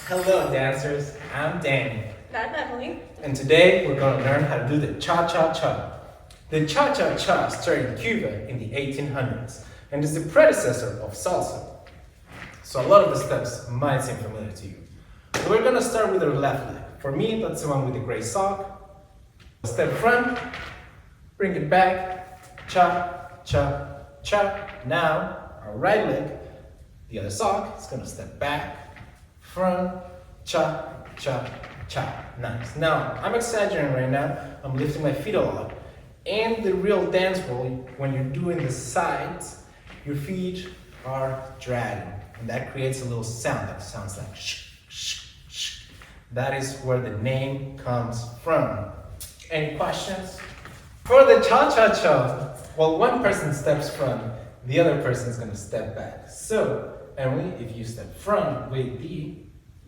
Hello dancers, I'm Danny, I'm Emily. and today we're going to learn how to do the cha-cha-cha. The cha-cha-cha started in Cuba in the 1800s and is the predecessor of salsa. So a lot of the steps might seem familiar to you. So we're going to start with our left leg. For me, that's the one with the gray sock. Step front, bring it back, cha-cha-cha. Now, our right leg, the other sock, is going to step back, front, cha, cha, cha. Nice. Now, I'm exaggerating right now. I'm lifting my feet a lot. In the real dance world, when you're doing the sides, your feet are dragging. And that creates a little sound that sounds like shh, shh, shh. That is where the name comes from. Any questions? For the cha-cha-cha, well, one person steps front, the other person is going to step back. So, Emily, if you step front with the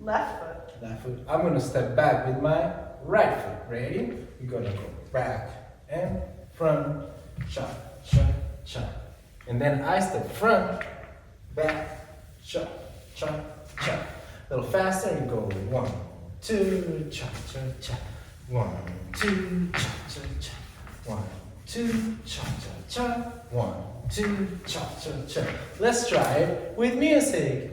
Left foot. I'm going to step back with my right foot. Ready? We're going to go back and front, cha, cha, cha. And then I step front, back, cha, cha, cha. A little faster and go 1, 2, cha, cha, cha. 1, 2, cha, cha, cha. 1, 2, cha, cha, cha. 1, 2, cha, cha, cha. Let's try it with music.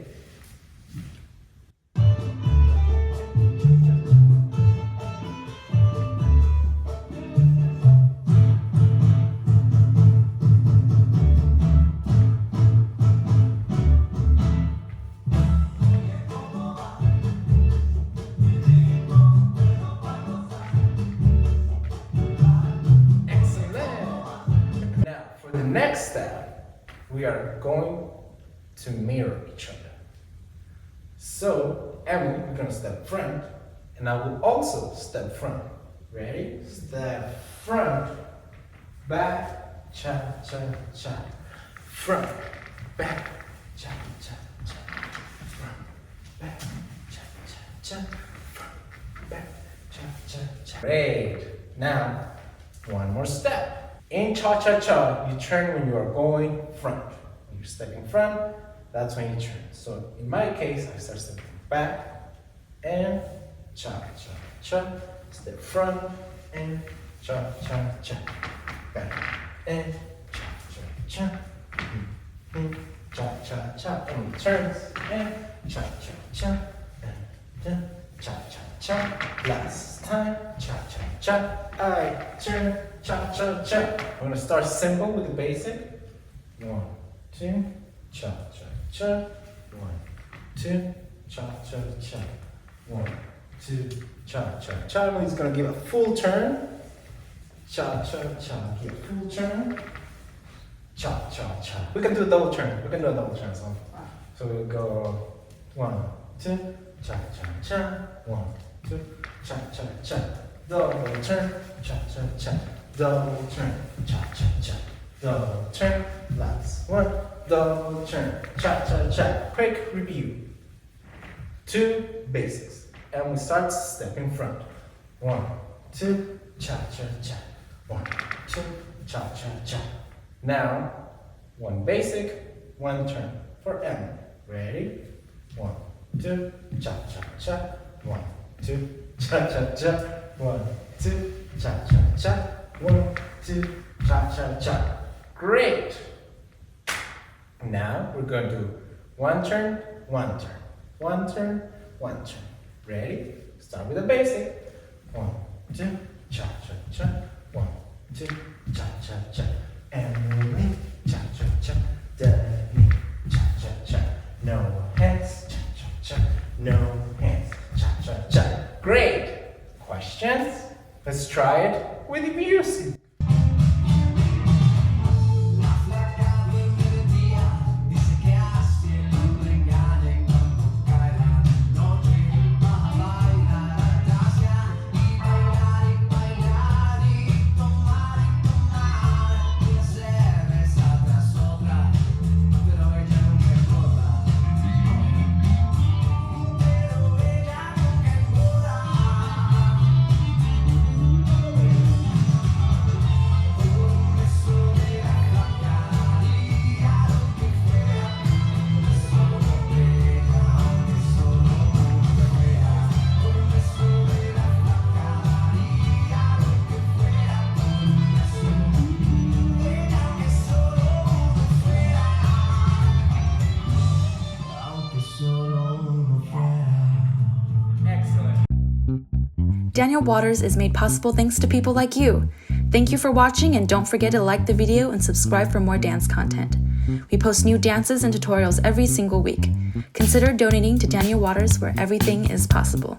The next step, we are going to mirror each other. So, Emily, you're going to step front, and I will also step front. Ready? Step front, back, cha, cha, cha. Front, back, cha, cha, cha. Front, back, cha, cha, cha. Front, back, cha, cha, cha. Great. Now, one more step. In cha-cha-cha, you turn when you are going front. You're stepping front, that's when you turn. So in my case, I start stepping back and cha-cha-cha. Step front and cha-cha-cha. Back and cha-cha-cha. Cha-cha-cha. And turns and cha-cha-cha. And cha-cha-cha. Last time, cha-cha-cha. I turn. Cha, cha, cha. I'm going to start simple with the basic. 1, 2, cha, cha, cha. 1, 2, cha, cha, cha. 1, 2, cha, cha, cha. Emily's going to give a full turn. Cha, cha, cha. Give a full turn. Cha, cha, cha. We can do a double turn. So we'll go 1, 2, cha, cha, cha. 1, 2, cha, cha, cha. Double turn. Cha, cha, cha. Double turn, cha cha cha. Double turn, last one. Double turn, cha cha cha. Quick review. 2 basics, and we start step in front. 1, 2, cha cha cha. 1, 2, cha cha cha. Now, 1 basic, 1 turn for Emily. Ready? 1, 2, cha cha cha. 1, 2, cha cha cha. 1, 2, cha cha cha. 1, 2, cha, cha, cha. Great! Now we're going to do 1 turn, 1 turn. 1 turn, 1 turn. Ready? Start with the basic. 1, 2, cha, cha, cha. 1, 2, cha, cha, cha. Emily, cha, cha, cha. Danny, cha, cha, cha. No hands, cha, cha, cha. No hands, cha, cha, cha. Great! Questions? Let's try it with the music. Daniel Waters is made possible thanks to people like you. Thank you for watching, and don't forget to like the video and subscribe for more dance content. We post new dances and tutorials every single week. Consider donating to Daniel Waters, where everything is possible.